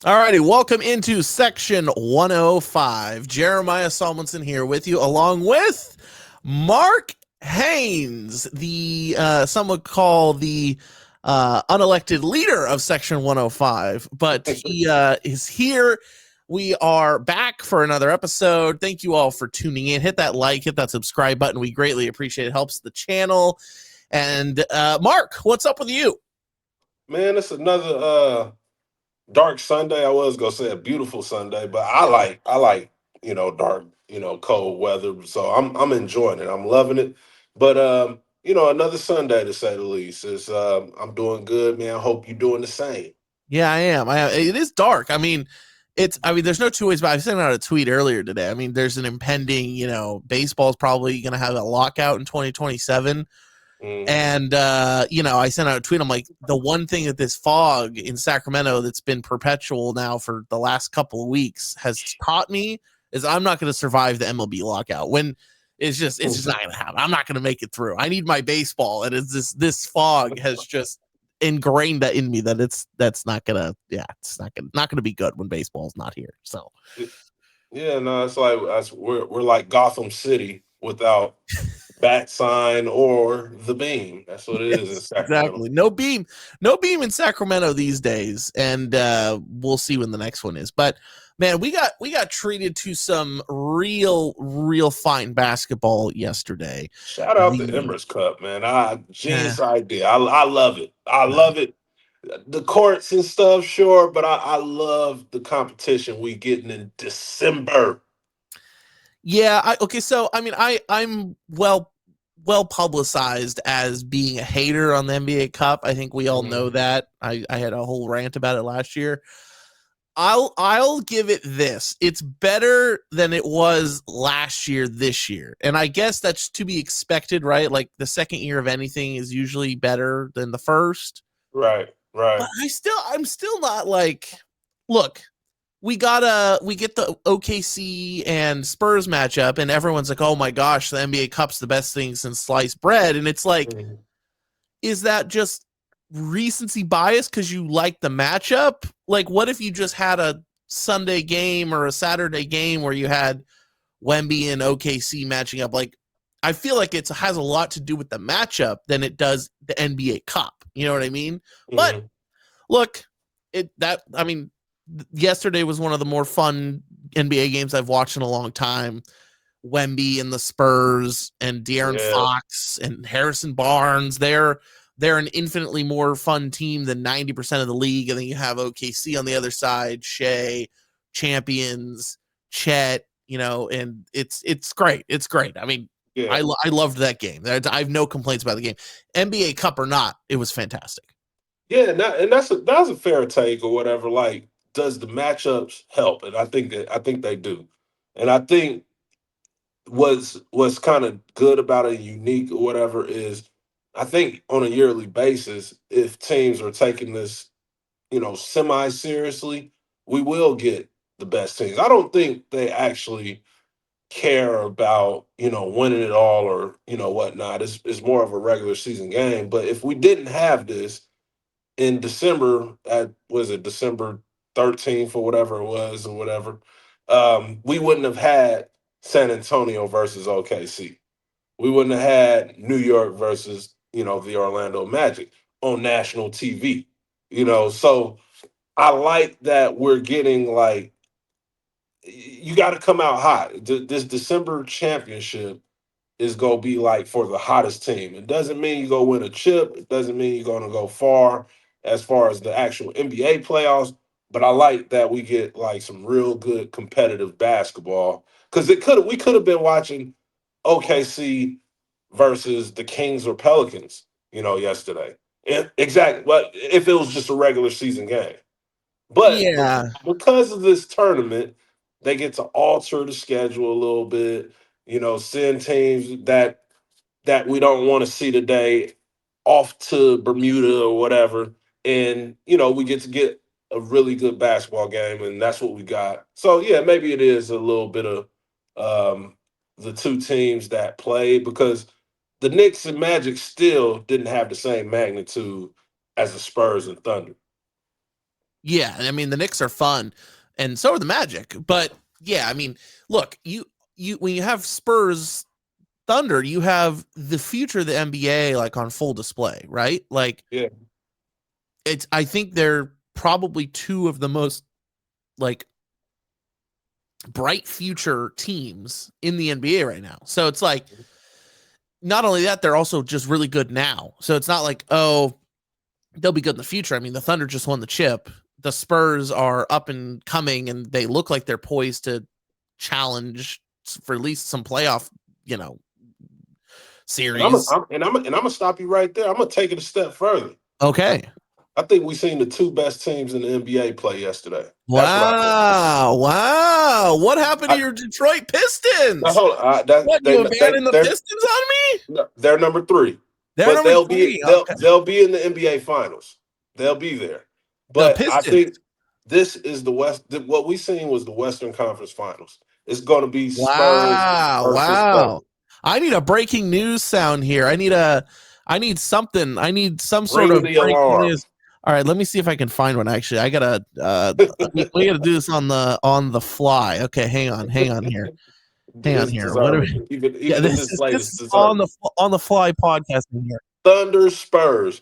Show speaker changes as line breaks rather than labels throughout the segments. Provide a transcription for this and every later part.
All righty, welcome into section 105. Jeremiah Salmonson here with you, along with Mark Haynes, the some would call the unelected leader of section 105, but he is here. We are back for another episode. Thank you all for tuning in. Hit that like, hit that subscribe button. We greatly appreciate it. Helps the channel. And Mark, what's up with you?
Man, it's another dark Sunday. I was gonna say a beautiful Sunday, but I like dark, cold weather. So I'm enjoying it. I'm loving it. But another Sunday to say the least. Is I'm doing good, man. I hope you're doing the same.
Yeah, I am. It is dark. There's no two ways about it. I sent out a tweet earlier today. I mean, there's an impending, baseball's probably going to have a lockout in 2027.
Hmm.
And, I sent out a tweet. I'm like, the one thing that this fog in Sacramento that's been perpetual now for the last couple of weeks has taught me is I'm not going to survive the MLB lockout when it's just not going to happen. I'm not going to make it through. I need my baseball. And this fog has just ingrained that in me that that's not gonna it's not gonna be good when baseball's not here. So
Yeah, no, it's like we're like Gotham City without bat sign or the beam. That's what it is in
yes,
Sacramento.
exactly. No beam in Sacramento these days, and we'll see when the next one is. But man, we got treated to some real fine basketball yesterday.
Shout out the
The
Emirates Cup, man.
uh,
Genius idea. I love it. I love it. The courts and stuff, sure, but I love the competition we getting in December.
yeah, okay. So I mean, I'm well publicized as being a hater on the NBA Cup. I think we all know
Mhm.
that. I had a whole rant about it last year. I'll give it this. It's better than it was last year this year. And I guess that's to be expected, right? Like the second year of anything is usually better than the first.
Right,
But
right.
I'm still not like look, we get the OKC and Spurs matchup and everyone's like, "Oh my gosh, the NBA Cup's the best thing since sliced bread." And it's like,
Mhm.
is that just recency bias because you like the matchup? Like, what if you just had a Sunday game or a Saturday game where you had Wemby and OKC matching up? Like, I feel like it has a lot to do with the matchup than it does the NBA Cup. You know what I mean? But
Mhm.
look, yesterday was one of the more fun NBA games I've watched in a long time. Wemby and the Spurs and De'Aaron
Yeah.
Fox and Harrison Barnes. They're an infinitely more fun team than 90% of the league. And then you have OKC on the other side, Shea, champions, Chet, and it's great. It's great. I mean,
Yeah.
I loved that game. I have no complaints about the game. NBA Cup or not, it was fantastic.
Yeah, and that's a fair take or whatever. Like, does the matchups help? And I think they do. And I think what's kind of good about it, unique or whatever, is I think on a yearly basis, if teams are taking this, semi seriously, we will get the best teams. I don't think they actually care about, winning it all or, whatnot. It's more of a regular season game. But if we didn't have this in December, at was it December 13th or whatever it was or whatever, we wouldn't have had San Antonio versus OKC. We wouldn't have had New York versus, the Orlando Magic on national TV. So I like that we're getting like you got to come out hot. This December championship is going to be like for the hottest team. It doesn't mean you go win a chip. It doesn't mean you're going to go far as the actual NBA playoffs. But I like that we get like some real good competitive basketball because we could have been watching OKC versus the Kings or Pelicans, yesterday. Exactly. But if it was just a regular season game. But
Yeah.
because of this tournament, they get to alter the schedule a little bit, send teams that we don't want to see today off to Bermuda or whatever. And, we get to get a really good basketball game, and that's what we got. So, yeah, maybe it is a little bit of um, the two teams that played because the Knicks and Magic still didn't have the same magnitude as the Spurs and Thunder.
Yeah, I mean the Knicks are fun, and so are the Magic. But yeah, I mean, look, you when you have Spurs Thunder, you have the future of the NBA like on full display, right? Like
Yeah.
it's I think they're probably two of the most like bright future teams in the NBA right now. So it's like not only that, they're also just really good now. So it's not like, oh, they'll be good in the future. I mean, the Thunder just won the chip. The Spurs are up and coming and they look like they're poised to challenge for at least some playoff, you know, series.
I'm gonna stop you right there. I'm gonna take it a step further.
Okay.
I think we seen the two best teams in the NBA play yesterday. That's what I think.
Wow. Wow. What happened to
I,
your Detroit
now,
Pistons?
hold on, that,
What, you abandoned the Pistons on me?
they're number three,
They're
but
number three. Okay.
they'll be in the NBA Finals. They'll be there.
The
But I
Pistons.
think this is the West. What we seen was the Western Conference Finals. It's going to be Spurs
Wow.
versus
Wow.
Thunder.
I need a breaking news sound here. I need something. I need some sort
Ring
of
the
breaking
alarm.
news. All right, let me see if I can find one. Actually, I gotta. We gotta do this on the fly. Okay, hang on here, hang on
It's
here. What are
deserving.
we? Yeah,
Even in this
this
latest
is on
deserving.
the fly podcasting here.
Thunder Spurs.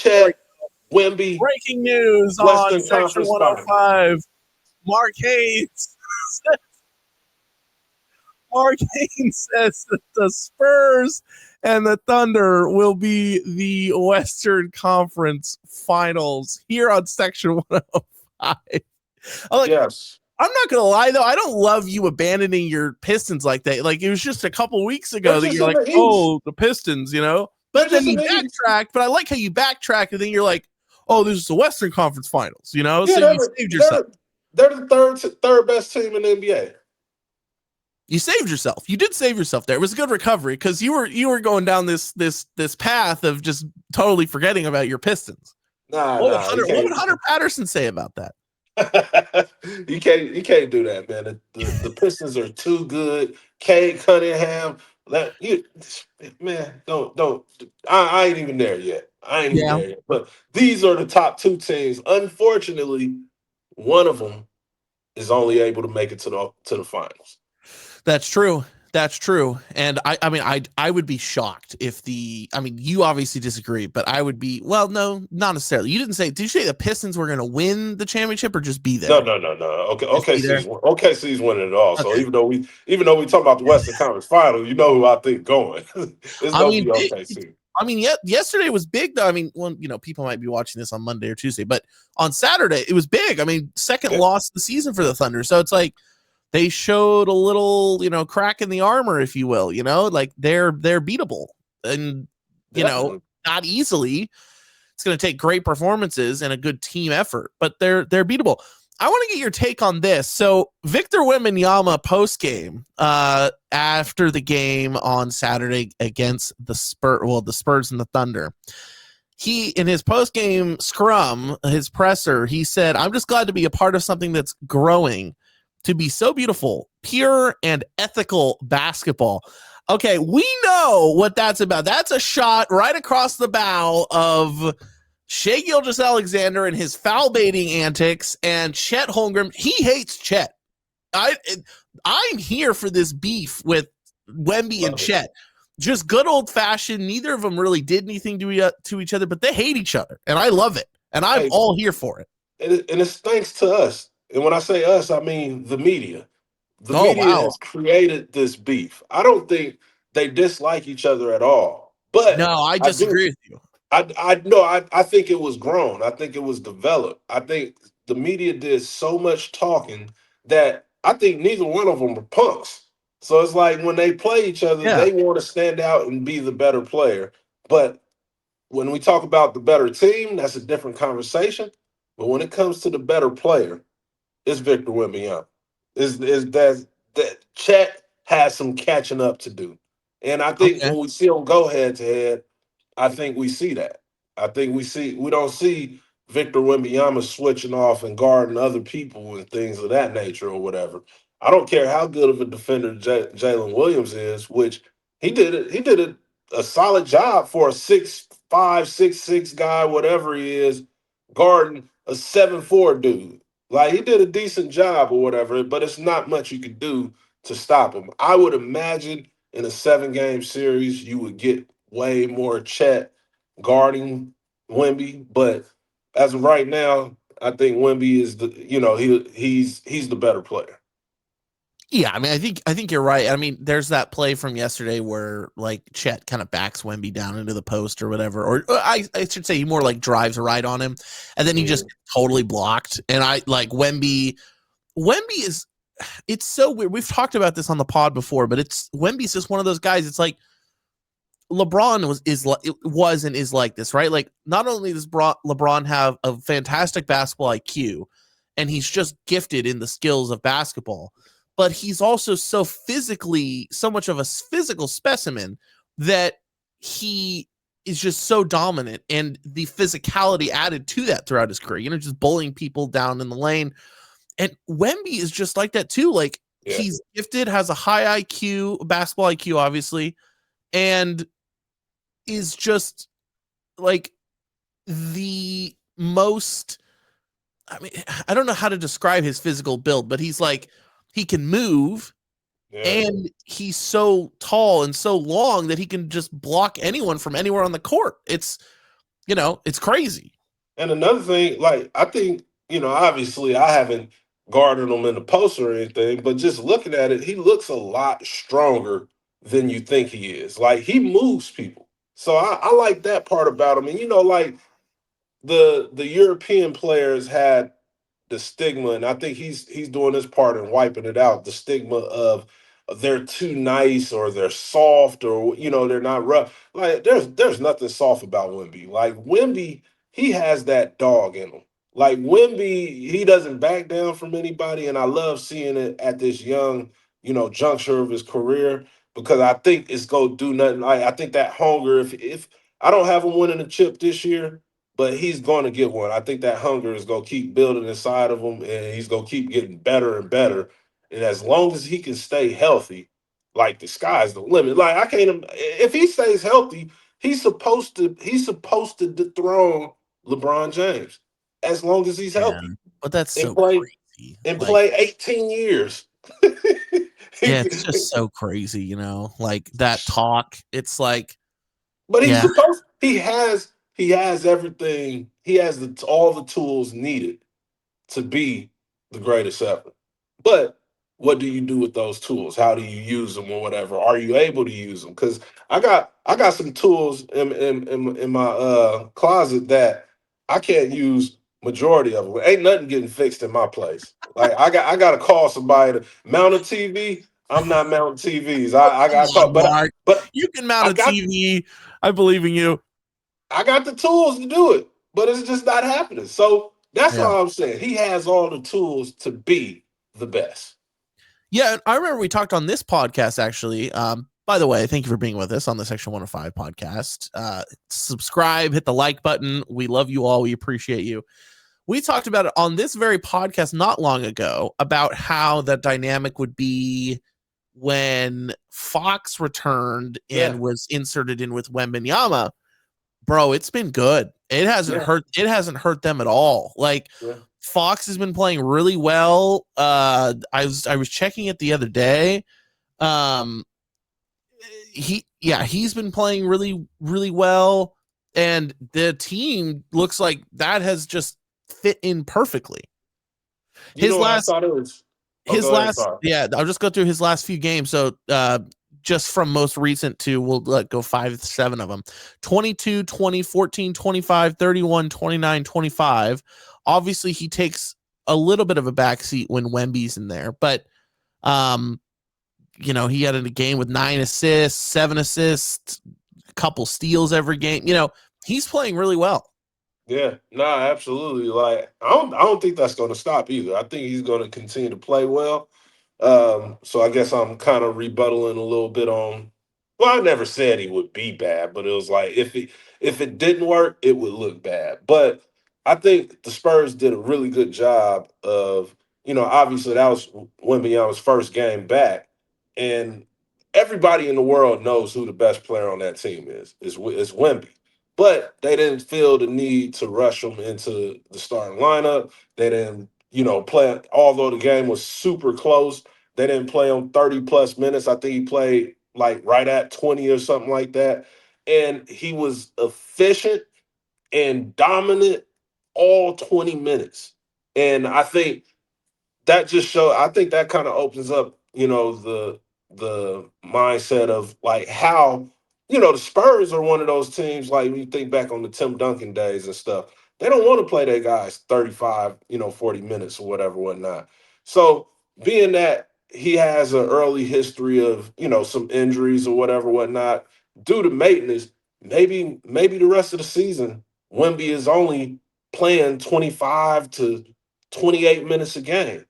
There we
Chet
go.
Wemby
Breaking news on
Western
section
Conference Finals.
105. Mark Hayes. Mark Haynes says that the Spurs and the Thunder will be the Western Conference Finals here on Section 105.
Yes.
I'm not gonna lie though, I don't love you abandoning your Pistons like that. Like it was just a couple weeks
They're
ago that
just
you're
in
like,
the East.
oh, the Pistons, you know.
They're
But then
just in
you
the East.
backtrack. But I like how you backtrack, and then you're like, oh, this is the Western Conference Finals, you know.
Yeah,
So you saved yourself.
they're the third best team in the NBA.
You saved yourself. You did save yourself there. It was a good recovery because you were going down this path of just totally forgetting about your Pistons.
Nah, you
What would
can't.
Hunter Patterson say about that?
You can't do that, man. The Pistons are too good. Cade Cunningham, man, don't. I ain't even there yet. I ain't even
Yeah,
there yet. But these are the top two teams. Unfortunately, one of them is only able to make it to the finals.
that's true. That's true. And I mean, I would be shocked if I mean, you obviously disagree, but I would be, well, no, not necessarily. You didn't say, did you say the Pistons were going to win the championship or just be
No,
there?
no, no, no. Okay,
Just be there.
OKC's winning it all. So
Okay.
even though we talk about the Western Conference Final, you know who I think going. It's
I
gonna
mean,
be OKC.
yesterday was big though. I mean, when people might be watching this on Monday or Tuesday, but on Saturday it was big. I mean, second
Yeah,
loss of the season for the Thunder. So it's like they showed a little, crack in the armor, if you will. Like they're beatable, and
definitely.
not easily. It's going to take great performances and a good team effort, but they're beatable. I want to get your take on this. So Victor Wembanyama post game after the game on Saturday against the Spurs and the Thunder. He in his post game scrum, his presser, he said, "I'm just glad to be a part of something that's growing, to be so beautiful, pure and ethical basketball." Okay, we know what that's about. That's a shot right across the bow of Shea Gilgeous-Alexander and his foul baiting antics, and Chet Holmgren. He hates Chet. I'm here for this beef with Wemby and
Love it.
Chet. Just good old fashioned. Neither of them really did anything to each other, but they hate each other, and I love it, and I'm
Hey,
all here for it.
and it's thanks to us. And when I say us, I mean the media. The
Oh
media
wow,
has created this beef. I don't think they dislike each other at all. But
no, I
I do.
disagree with you.
I know. I think it was grown. I think it was developed. I think the media did so much talking that I think neither one of them are punks. So it's like when they play each other,
Yeah,
they want to stand out and be the better player. But when we talk about the better team, that's a different conversation. But when it comes to the better player, it's Victor Wembanyama. Is that Chet has some catching up to do, and I think
okay,
when we see them go head to head, I think we see that. I think we don't see Victor Wembanyama switching off and guarding other people and things of that nature or whatever. I don't care how good of a defender Jalen Williams is, which he did it. He did a solid job for a 6'5", 6'6" guy, whatever he is, guarding a 7'4" dude. Like he did a decent job or whatever, but it's not much you could do to stop him. I would imagine in a 7 game series, you would get way more Chet guarding Wemby, but as of right now, I think Wemby is the he's the better player.
Yeah, I mean, I think you're right. I mean, there's that play from yesterday where like Chet kind of backs Wemby down into the post or whatever, or I should say he more like drives right on him, and then he just
Mhm.
totally blocked. And I like Wemby. Wemby is it's so weird. We've talked about this on the pod before, but it's Wemby's just one of those guys. It's like LeBron was and is like this, right? Like not only does LeBron have a fantastic basketball IQ, and he's just gifted in the skills of basketball, but he's also so much of a physical specimen that he is just so dominant, and the physicality added to that throughout his career. Just bullying people down in the lane, and Wemby is just like that too. Like
Yeah.
he's gifted, has a high IQ, basketball IQ, obviously, and is just like the most. I mean, I don't know how to describe his physical build, but he's like he can move,
Yeah.
and he's so tall and so long that he can just block anyone from anywhere on the court. It's crazy.
And another thing, like I think, obviously I haven't guarded him in the post or anything, but just looking at it, he looks a lot stronger than you think he is. Like he moves people. So I like that part about him. And like the European players had the stigma, and I think he's doing his part in wiping it out. The stigma of they're too nice or they're soft or they're not rough. Like there's nothing soft about Wemby. Like Wemby, he has that dog in him. Like Wemby, he doesn't back down from anybody, and I love seeing it at this young, juncture of his career because I think it's gonna do nothing. Like I think that hunger. If I don't have him winning a chip this year, but he's going to get one. I think that hunger is going to keep building inside of him, and he's going to keep getting better and better. And as long as he can stay healthy, like the sky's the limit. Like I can't. If he stays healthy, he's supposed to dethrone LeBron James as long as he's
Yeah,
healthy
but that's
and
so
play
crazy.
and
Like,
play 18 years.
yeah, it's just so crazy. Like that talk. It's like,
But he's
yeah,
supposed. He has everything. He has all the tools needed to be the greatest ever. But what do you do with those tools? How do you use them or whatever? Are you able to use them? Because I got some tools in my closet that I can't use majority of them. Ain't nothing getting fixed in my place. Like I got to call somebody to mount a TV. I'm not mounting TVs.
oh,
I
come
got to call,
on, Mark.
but
You can mount
I
a
got
TV. I believe in you.
I got the tools to do it, but it's just not happening. So that's
Yeah.
all I'm saying. He has all the tools to be the best.
Yeah, I remember we talked on this podcast actually. By the way, thank you for being with us on the Section 105 podcast. Subscribe, hit the like button. We love you all. We appreciate you. We talked about it on this very podcast not long ago about how the dynamic would be when Fox returned
Yeah,
and was inserted in with Wembanyama. Bro, it's been good. It hasn't
yeah,
hurt. It hasn't hurt them at all. Like
yeah.
Fox has been playing really well. I was checking it the other day. Um, he's been playing really really well, and the team looks like that has just fit in perfectly.
You
His
know what I
last
thought it was? Oh,
his
go ahead.
last
Sorry.
yeah, I'll just go through his last few games. So just from most recent to we'll go 5 7 of them. 22, 20, 14, 25, 31, 29, 25. Obviously he takes a little bit of a backseat when Wemby's in there, but um he had a game with 9 assists, 7 assists, a couple steals every game. He's playing really well.
Yeah, nah, absolutely. Like I don't think that's going to stop either. I think he's going to continue to play well. So I guess I'm kind of rebuttaling a little bit on. Well, I never said he would be bad, but it was like if it didn't work, it would look bad. But I think the Spurs did a really good job of, obviously that was Wembanyama's first game back, and everybody in the world knows who the best player on that team is. Is Wemby. but they didn't feel the need to rush him into the starting lineup. They didn't, play. Although the game was super close, they didn't play him 30 plus minutes. I think he played like right at 20 or something like that, and he was efficient and dominant all 20 minutes. And I think that just show I think that kind of opens up, the mindset of like how, the Spurs are one of those teams, like when you think back on the Tim Duncan days and stuff, they don't want to play their guys 35, 40 minutes or whatever, whatnot. So being that he has an early history of, some injuries or whatever, whatnot, due to maintenance, maybe the rest of the season, Wemby is only playing 25 to 28 minutes a game.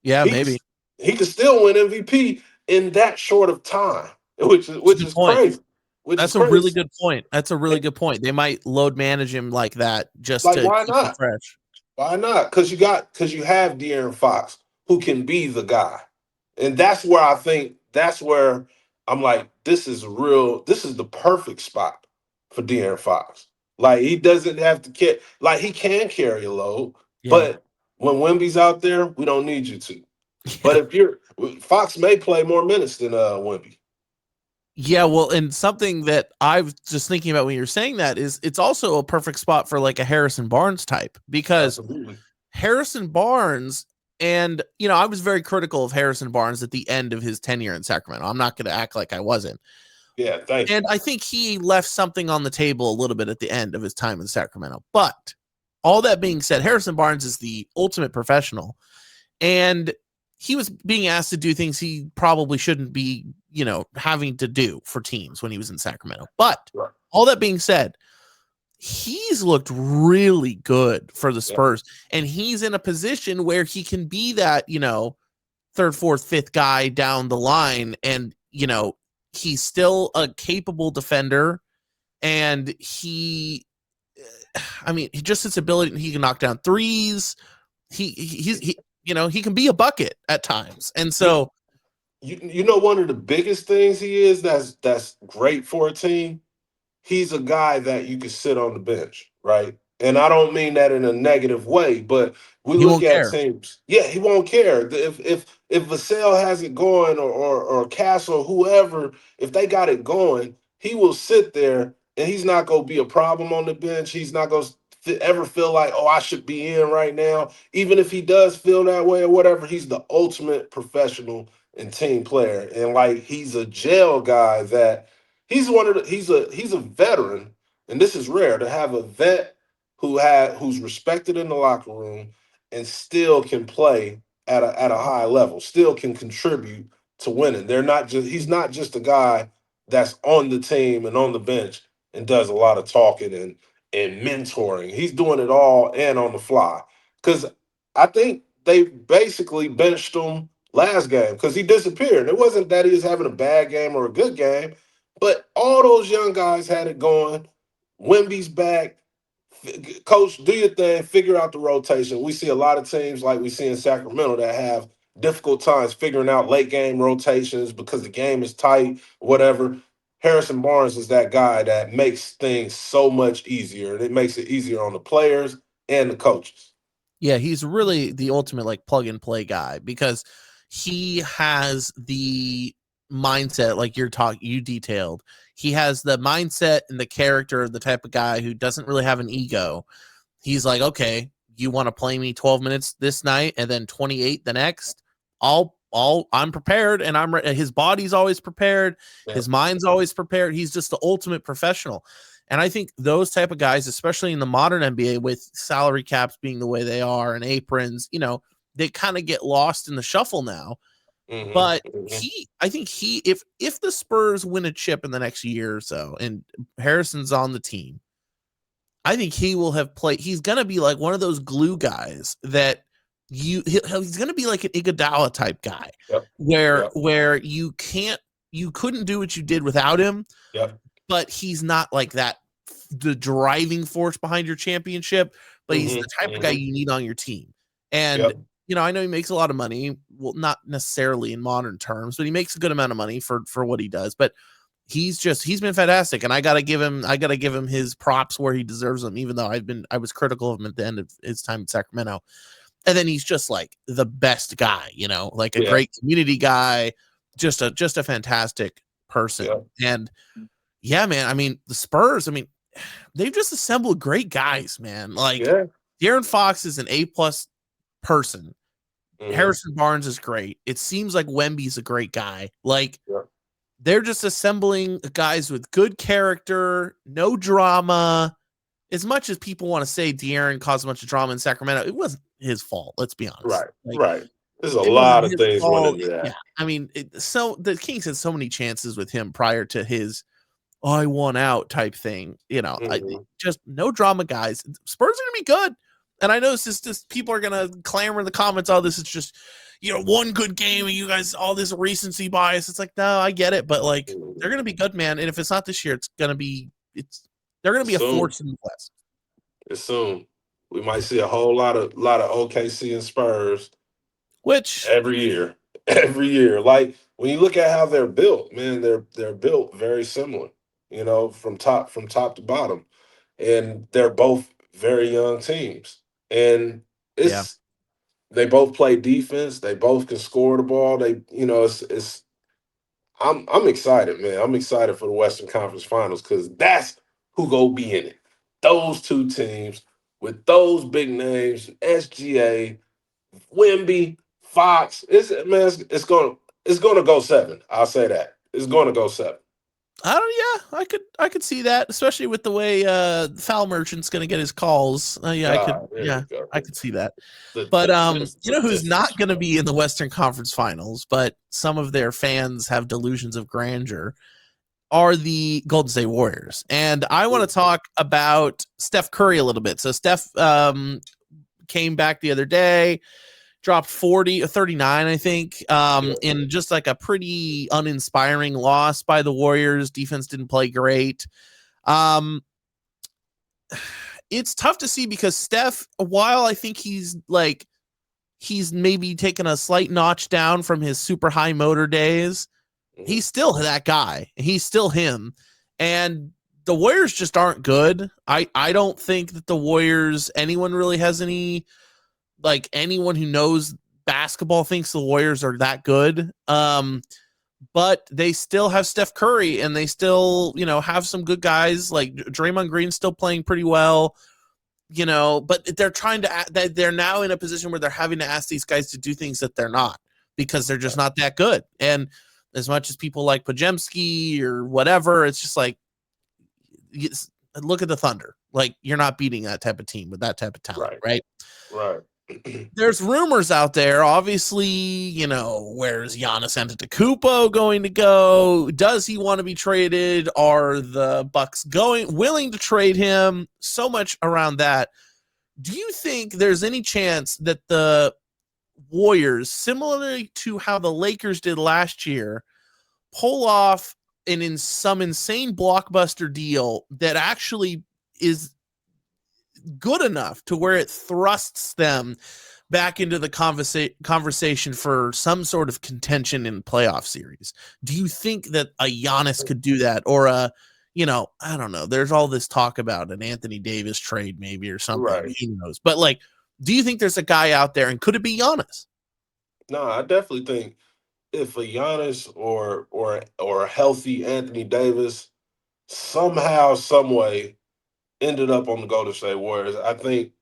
Yeah,
he could,
maybe.
he could still win MVP in that short of time, which is
That's a
which
good
is
point.
crazy. Which is
That's a really
crazy.
good point. That's a really
And,
good point. They might load manage him like that just
like,
to
why
keep him
not?
fresh.
Why not? Because you have De'Aaron Fox who can be the guy, and that's where I'm like, this is real. This is the perfect spot for De'Aaron Fox. Like he doesn't have to care. Like he can carry a load,
Yeah.
but when Wemby's out there, we don't need you to. But
Yeah.
if you're Fox may play more minutes than Wemby.
Yeah, well, and something that I was just thinking about when you're saying that is it's also a perfect spot for like a Harrison Barnes type because
Absolutely.
Harrison Barnes and I was very critical of Harrison Barnes at the end of his tenure in Sacramento. I'm not going to act like I wasn't.
Yeah, thank you.
And I think he left something on the table a little bit at the end of his time in Sacramento. But all that being said, Harrison Barnes is the ultimate professional. And he was being asked to do things he probably shouldn't be, having to do for teams when he was in Sacramento. But
Right.
all that being said, he's looked really good for the
Yeah.
Spurs. And he's in a position where he can be that, third, fourth, fifth guy down the line. And, he's still a capable defender. And just his ability, he can knock down threes. He can be a bucket at times. And
You,
so
you know one of the biggest things he is that's great for a team. He's a guy that you could sit on the bench, right? And I don't mean that in a negative way, but we
he
look
won't
at
care.
teams. Yeah, he won't care if Vassell has it going or Castle, whoever, if they got it going, he will sit there and he's not going to be a problem on the bench. He's not going to ever feel like, oh, I should be in right now. Even if he does feel that way or whatever, he's the ultimate professional and team player, and like he's a jail guy that he's a veteran, and this is rare to have a vet who's respected in the locker room and still can play at a high level, still can contribute to winning. He's not just a guy that's on the team and on the bench and does a lot of talking and mentoring. He's doing it all and on the fly. Because I think they basically benched him last game because he disappeared. It wasn't that he was having a bad game or a good game, but all those young guys had it going. Wimby's back. Coach, do your thing, figure out the rotation. We see a lot of teams like we see in Sacramento that have difficult times figuring out late game rotations because the game is tight, whatever. Harrison Barnes is that guy that makes things so much easier, and it makes it easier on the players and the coaches.
Yeah, he's really the ultimate like plug and play guy because he has the mindset like you detailed. He has the mindset and the character of the type of guy who doesn't really have an ego. He's like, okay, you want to play me 12 minutes this night and then 28 the next. I'm prepared and I'm ready. His body's always prepared.
Yeah.
His mind's always prepared. He's just the ultimate professional. And I think those type of guys, especially in the modern NBA with salary caps being the way they are and aprons, they kind of get lost in the shuffle now.
Hmm.
But
Hmm.
I think if the Spurs win a chip in the next year or so and Harrison's on the team, I think he will have played. He's gonna be like one of those glue guys that he's gonna be like an Iguodala type guy,
Yep.
where
Yep.
you couldn't do what you did without him,
Yep.
but he's not like that the driving force behind your championship, but he's
Hmm.
the type of guy
Hmm.
you need on your team. And
Yep.
I know he makes a lot of money. Well, not necessarily in modern terms, but he makes a good amount of money for what he does. But he's been fantastic, and I gotta give him his props where he deserves them, even though I was critical of him at the end of his time in Sacramento. And then he's just like the best guy, like a
Yeah,
great community guy, just a fantastic
yeah,
person. And yeah, man, I mean, the Spurs, I mean, they've just assembled great guys, man. Like
yeah.
De'Aaron Fox is an A+ person.
Hmm.
Harrison Barnes is great. It seems like Wemby's a great guy. Like
Yeah.
they're just assembling guys with good character, no drama. As much as people want to say De'Aaron caused a bunch of drama in Sacramento, it wasn't his fault. Let's be honest.
Right,
Like
right. There's a
it wasn't
lot of
his
things went
fault.
into
Yeah,
that.
I mean, so the Kings had so many chances with him prior to his I won out type thing.
Hmm.
Just no drama, guys. Spurs are gonna be good. And I know this people are gonna clamor in the comments. Oh, this is just one good game, and you guys all this recency bias. It's like, no, I get it, but like they're
Hmm.
gonna be good, man. And if it's not this year, it's they're gonna be a
Soon,
force in the West.
soon, we might see a whole lot of OKC and Spurs
Which,
every year, every year. Like when you look at how they're built, man, they're built very similar. From top to bottom, and they're both very young teams, and
yeah,
it's they both play defense. They both can score the ball. It's I'm excited, man. I'm excited for the Western Conference Finals because that's who go be in it. Those two teams with those big names, SGA, Wimby, Fox. It's gonna go seven. I'll say that. It's gonna go seven.
I don't. Yeah, I could see that, especially with the way Foul Merchant's gonna get his calls. Yeah, I could.
There
Yeah,
we go.
I could see that. But
The
who's not
statistics.
going to be in the Western Conference Finals, but some of their fans have delusions of grandeur, are the Golden State Warriors. And I want to talk about Steph Curry a little bit. So Steph came back the other day, dropped 40 or 39, I think,
Yeah.
in just like a pretty uninspiring loss by the Warriors. Defense didn't play great. Um, it's tough to see because Steph, while I think he's maybe taken a slight notch down from his super high motor days,
Mhm.
he's still that guy. He's still him. And the Warriors just aren't good. I don't think that the Warriors, anyone really has any, like anyone who knows basketball thinks the Warriors are that good. But they still have Steph Curry and they still, have some good guys like Draymond Green's still playing pretty well, but they're they're now in a position where they're having to ask these guys to do things that they're not because they're just not that good. And as much as people like Pajemski or whatever, it's just like, look at the Thunder. Like you're not beating that type of team with that type of talent,
Right.
right?
Right.
There's rumors out there. Obviously, where's Giannis Antetokounmpo going to go? Does he want to be traded? Are the Bucks willing to trade him? So much around that. Do you think there's any chance that the Warriors, similarly to how the Lakers did last year, pull off some insane blockbuster deal that actually is good enough to where it thrusts them back into the conversation for some sort of contention in playoff series? Do you think that a Giannis could do that, or I don't know. There's all this talk about an Anthony Davis trade, maybe, or something.
Right.
Who knows? But like, do you think there's a guy out there, and could it be Giannis?
No, I definitely think if a Giannis or a healthy Anthony Davis somehow, some way ended up on the Golden State Warriors, I think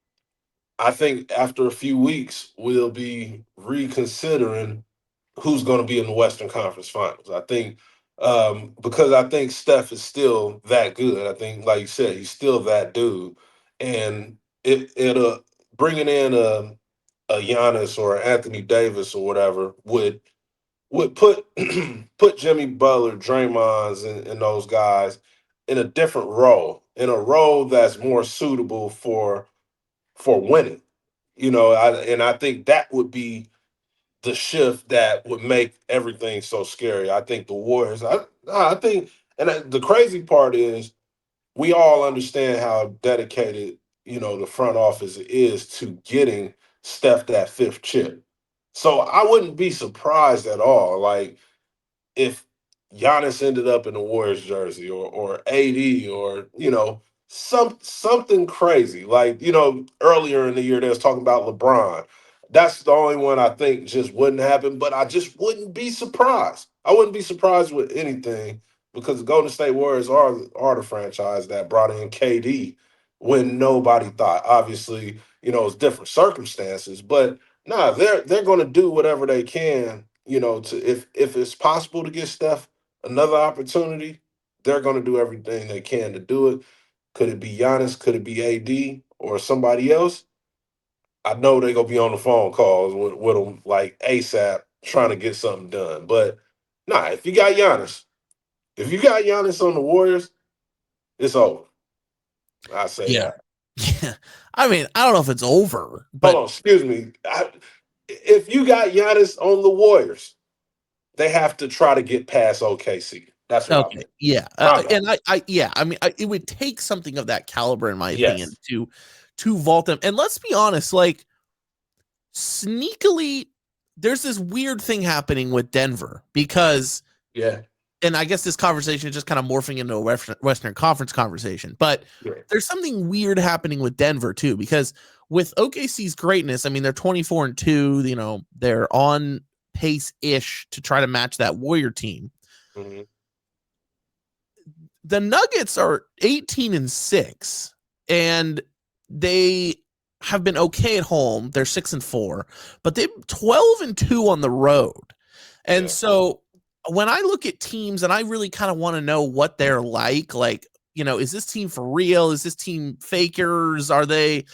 after a few weeks we'll be reconsidering who's going to be in the Western Conference Finals. I think because I think Steph is still that good. I think, like you said, he's still that dude, and it bringing in a Giannis or Anthony Davis or whatever would put put Jimmy Butler, Draymond's, and those guys in a different role, in a role that's more suitable for winning. And I think that would be the shift that would make everything so scary. I think the Warriors. I think, and the crazy part is we all understand how dedicated the front office is to getting Steph that fifth chip. So I wouldn't be surprised at all. Like if Giannis ended up in a Warriors jersey, or AD, or something crazy. Like, earlier in the year they was talking about LeBron. That's the only one I think just wouldn't happen, but I just wouldn't be surprised. I wouldn't be surprised with anything because the Golden State Warriors are the franchise that brought in KD when nobody thought. Obviously, it's different circumstances, but nah, they're going to do whatever they can, to if it's possible to get Steph another opportunity, they're going to do everything they can to do it. Could it be Giannis? Could it be AD or somebody else? I know they're going to be on the phone calls with them like ASAP trying to get something done. But nah, if you got Giannis on the Warriors, it's over. I say
Yeah.
that.
Yeah. I mean, I don't know if it's over,
Hold
but
on, excuse me. If you got Giannis on the Warriors, they have to try to get past OKC. That's what I
okay.
mean.
Yeah.
My bad.
And yeah, I mean, it would take something of that caliber, in my opinion,
Yes.
to vault them. And let's be honest, like, sneakily, there's this weird thing happening with Denver because,
Yeah.
and I guess this conversation is just kind of morphing into a Western Conference conversation, but
Yeah.
there's something weird happening with Denver too, because with OKC's greatness, I mean, they're 24-2, they're on pace ish to try to match that Warrior team.
Mhm.
The Nuggets are 18-6, and they have been okay at home. They're 6-4, but they're 12-2 on the road. And
Yeah.
so when I look at teams and I really kind of want to know what they're like, is this team for real? Is this team fakers? Are they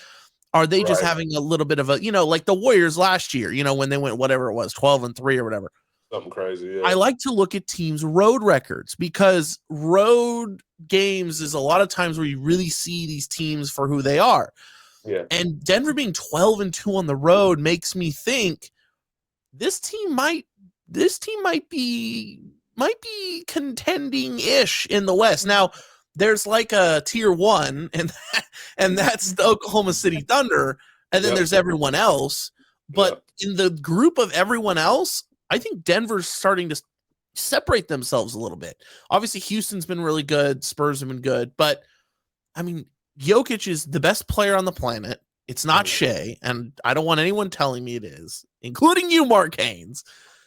just
Right.
having a little bit of a, like the Warriors last year, when they went whatever it was, 12-3 or whatever.
Something crazy.
I
Yeah.
like to look at teams' road records because road games is a lot of times where you really see these teams for who they are.
Yeah.
And Denver being 12-2 on the road makes me think this team might be contending ish in the West. Now, there's like a tier one, and that's the Oklahoma City Thunder, and then
Yep.
there's everyone else. But
Yep.
in the group of everyone else, I think Denver's starting to separate themselves a little bit. Obviously, Houston's been really good, Spurs have been good, but I mean, Jokic is the best player on the planet. It's not
Mhm.
Shea, and I don't want anyone telling me it is, including you, Mark Haynes.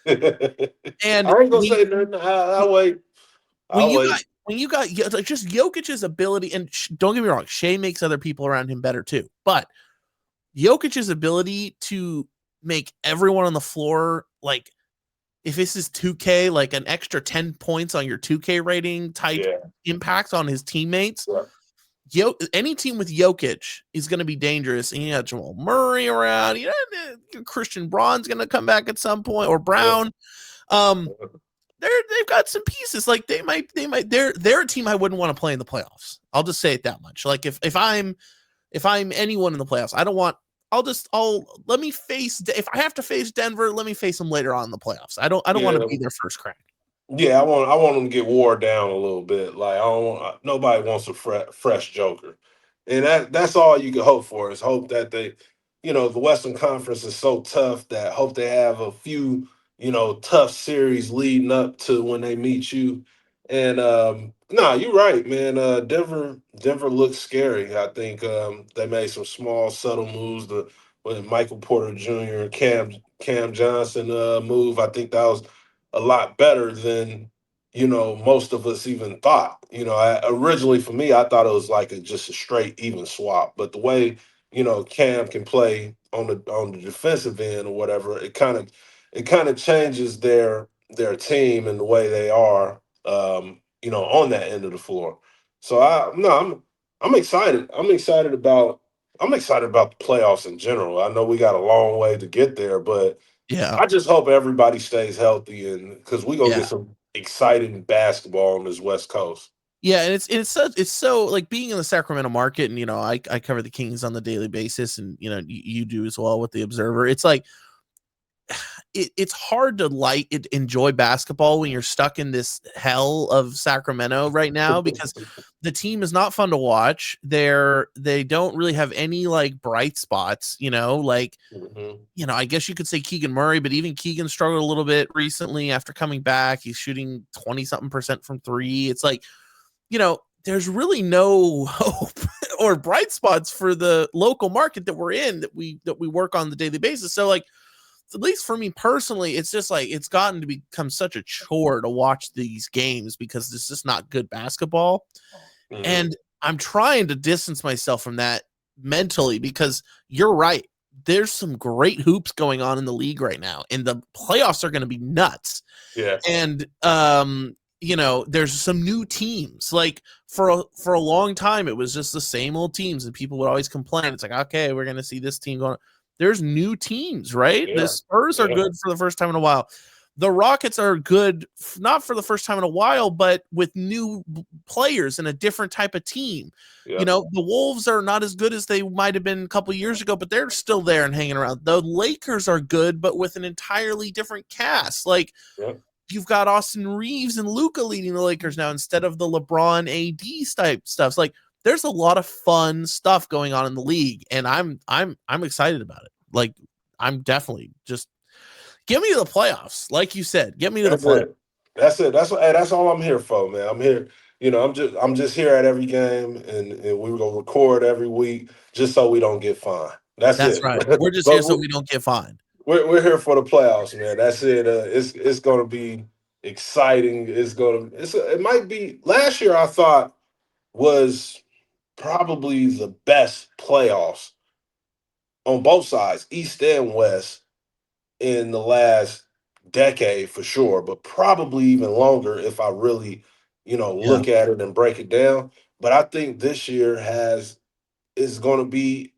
And
I ain't gonna say nothing. I'll wait.
when
I'll
you got
wait.
like just Jokic's ability, and don't get me wrong, Shea makes other people around him better too, but Jokic's ability to make everyone on the floor, like, if this is 2K, like an extra 10 points on your 2K rating type
Yeah.
impact on his teammates.
Yeah.
Any team with Jokic is going to be dangerous. And you got Jamal Murray around. Christian Braun's going to come back at some point, or
Yeah.
Brown. Um, they've got some pieces. Like they're a team I wouldn't want to play in the playoffs. I'll just say it that much. Like if I'm anyone in the playoffs, I don't want. I'll let me face. If I have to face Denver, let me face them later on in the playoffs. I don't want to
Yeah.
be their first crack.
Yeah, I want them to get wore down a little bit. Like, I don't want, nobody wants a fresh Joker, and that's all you can hope for is hope that the Western Conference is so tough that hope they have a few tough series leading up to when they meet you. And nah, you're right, man. Denver looks scary. I think they made some small subtle moves. The when Michael Porter Jr. and Cam Johnson move, I think that was a lot better than most of us even thought. Originally for me, I thought it was like just a straight even swap, but the way Cam can play on the defensive end or whatever, it kind of changes their team and the way they are, on that end of the floor. So I no, I'm excited. I'm excited about the playoffs in general. I know we got a long way to get there, but
Yeah,
I just hope everybody stays healthy, and because we gonna
yeah.
get some exciting basketball on this West Coast.
Yeah, and it's so like being in the Sacramento market, and I cover the Kings on the daily basis, and you do as well with the Observer. It's like it's hard to enjoy basketball when you're stuck in this hell of Sacramento right now, because the team is not fun to watch. They don't really have any like bright spots, like,
Mhm.
I guess you could say Keegan Murray, but even Keegan struggled a little bit recently after coming back. He's shooting 20 something percent from three. It's like, there's really no hope or bright spots for the local market that we're in, that we work on the daily basis. So like, at least for me personally, it's just like it's gotten to become such a chore to watch these games because it's just not good basketball.
Mhm.
And I'm trying to distance myself from that mentally, because you're right. There's some great hoops going on in the league right now, and the playoffs are going to be nuts.
Yeah.
And there's some new teams. Like for a long time, it was just the same old teams, and people would always complain. It's like, okay, we're going to see this team going. There's new teams, right? The
Yeah.
Spurs are
Yeah.
good for the first time in a while. The Rockets are good, not for the first time in a while, but with new players and a different type of team.
Yeah.
The Wolves are not as good as they might have been a couple of years ago, but they're still there and hanging around. The Lakers are good, but with an entirely different cast. Like,
Yeah.
you've got Austin Reeves and Luka leading the Lakers now instead of the LeBron AD type stuff. Like, there's a lot of fun stuff going on in the league, and I'm excited about it. Like, I'm definitely just get me to the playoffs. Like you said, get me to the
That's
playoffs.
it. That's it. That's all I'm here for, man. I'm here. I'm just here at every game, and we're gonna record every week just so we don't get fined. That's
That's
it.
right. We're just here
But
so we don't get fined.
we're here for the playoffs, man. That's it. It's gonna be exciting. It might be. Last year I thought was probably the best playoffs on both sides, East and West, in the last decade for sure, but probably even longer if I really,
Yeah.
look at it and break it down. But I think this year I think it's going to be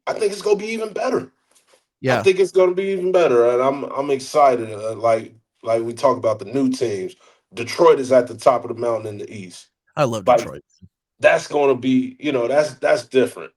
even better. I
Yeah.
think it's going to be even better, and I'm excited. Like we talk about the new teams. Detroit is at the top of the mountain in the East.
I love
Like
Detroit.
that's going to be, that's different.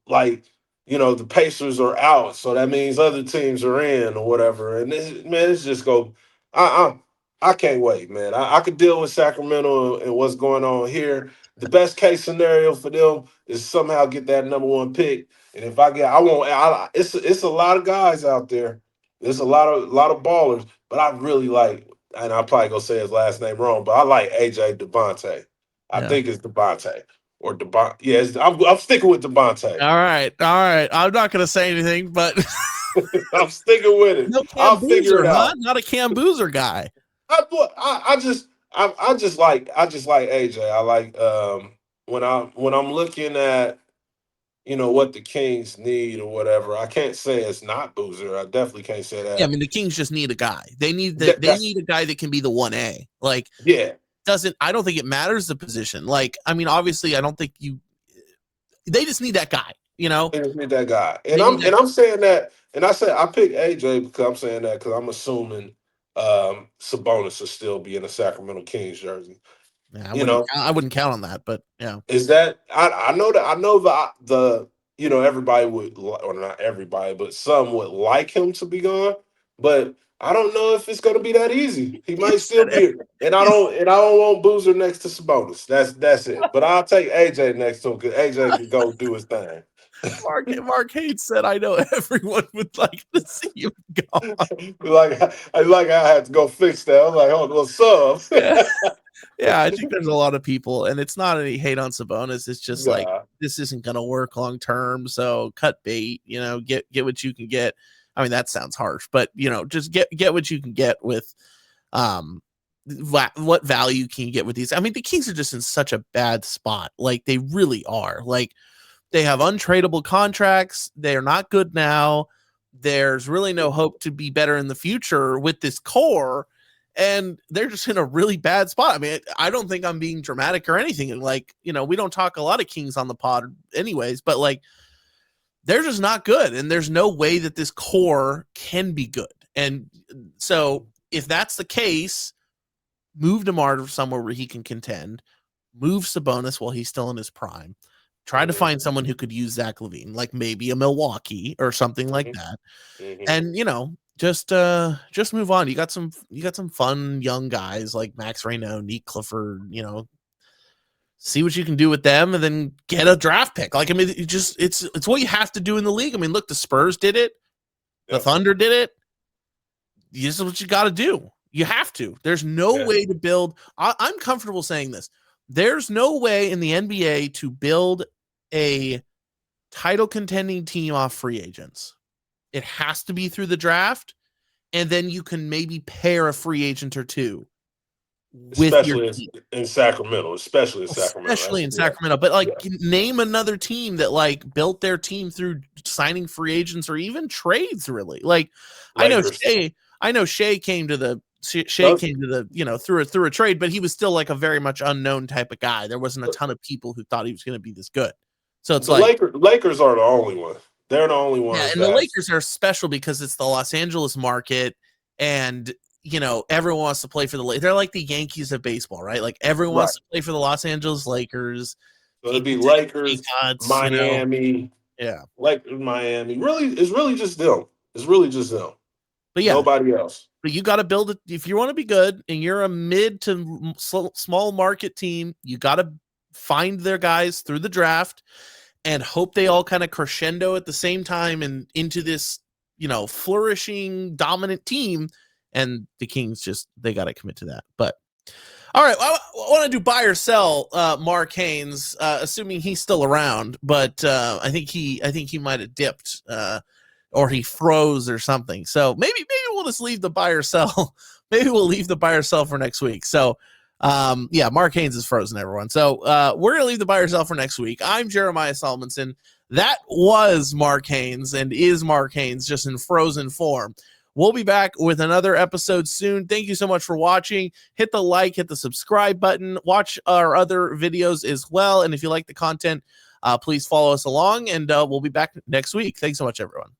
Like the Pacers are out, so that means other teams are in or whatever. And man, it's just go. I I can't wait, man. I could deal with Sacramento and what's going on here. The best case scenario for them is somehow get that number one pick. And if I get, I won't. It's a lot of guys out there. There's a lot of ballers, but I really like, and I'm probably gonna say his last name wrong, but I like AJ Devontae. I
Yeah.
think it's Devontae or Devon. Yes, I'm sticking with Devontae.
All right. All right. I'm not going to say anything, but
I'm sticking with it.
no
I'll
Cam
figure it
Boozer, huh?
out.
Not a Cam Boozer guy.
I just like AJ. I like when I'm looking at what the Kings need or whatever. I can't say it's not Boozer. I definitely can't say
Yeah, I
that.
mean the Kings just need a guy. They
That's
need a guy that can be the 1A. Like,
yeah.
I don't think it matters the position. Like, I mean, obviously I don't think they just need that guy.
They just need that guy, and
They need
I'm
that.
and I'm saying that, and I said I picked AJ because I'm saying that because I'm assuming Sabonis will still be in a Sacramento Kings jersey.
Yeah,
You know,
I wouldn't count on that, but yeah.
is that I know the everybody would or not everybody but some would like him to be gone, but I don't know if it's going to be that easy. He
You
might still
said
be
it.
here, and I
You
don't want Boozer next to Sabonis. That's it. But I'll take AJ next to him because AJ could go do his thing.
Mark Hayes said, I know everyone would like to see him go.
I had to go fix that. I'm like, oh, what's
Yeah.
up?
Yeah, I think there's a lot of people, and it's not any hate on Sabonis. It's just like,
Nah.
this isn't going to work long term. So cut bait, get what you can get. I mean, that sounds harsh, but just get what you can get with, what value can you get with these? I mean, the Kings are just in such a bad spot. Like, they really are. Like, they have untradeable contracts. They're not good now. There's really no hope to be better in the future with this core, and they're just in a really bad spot. I mean, I don't think I'm being dramatic or anything. And like, we don't talk a lot of Kings on the pod anyways, but like, they're just not good, and there's no way that this core can be good. And so if that's the case, move DeMar somewhere where he can contend, move Sabonis while he's still in his prime, try to
Mhm,
find someone who could use Zach LaVine, like maybe a Milwaukee or something like
mhm,
that.
mhm.
And, just move on. You got some fun young guys like Max Reno, Nick Clifford, see what you can do with them and then get a draft pick. Like, I mean, it's what you have to do in the league. I mean, look, the Spurs did it. The Thunder did it. This is what you got to do. You have to. There's no way to build. I'm comfortable saying this. There's no way in the NBA to build a title contending team off free agents. It has to be through the draft, and then you can maybe pair a free agent or two.
Especially in Sacramento. Especially in
Sacramento. But name another team that built their team through signing free agents or even trades. Really, Lakers. I know Shea came to the through a trade, but he was still a very much unknown type of guy. There wasn't a ton of people who thought he was going to be this good. So it's
Lakers are the only one. They're the only ones.
Yeah, and the Lakers are special because it's the Los Angeles market, and everyone wants to play for the Lakers. They're like the Yankees of baseball, right? Like everyone wants to play for the Los Angeles Lakers.
So it'd be Lakers, Miami.
Yeah.
Lakers, Miami. It's really just them. It's really just them.
But yeah.
Nobody else.
But you got to build it. If you want to be good and you're a mid to small market team, you got to find their guys through the draft and hope they all kind of crescendo at the same time and into this, flourishing, dominant team. And the Kings they got to commit to that. But all right, I want to do buy or sell Mark Haynes, assuming he's still around. But I think he might have dipped or he froze or something. So maybe we'll just leave the buy or sell. Maybe we'll leave the buy or sell for next week. So Mark Haynes is frozen, everyone. So we're gonna leave the buy or sell for next week. I'm Jeremiah Solomonson. That was Mark Haynes and is Mark Haynes, just in frozen form. We'll be back with another episode soon. Thank you so much for watching. Hit the like, hit the subscribe button. Watch our other videos as well. And if you like the content, please follow us along. And we'll be back next week. Thanks so much, everyone.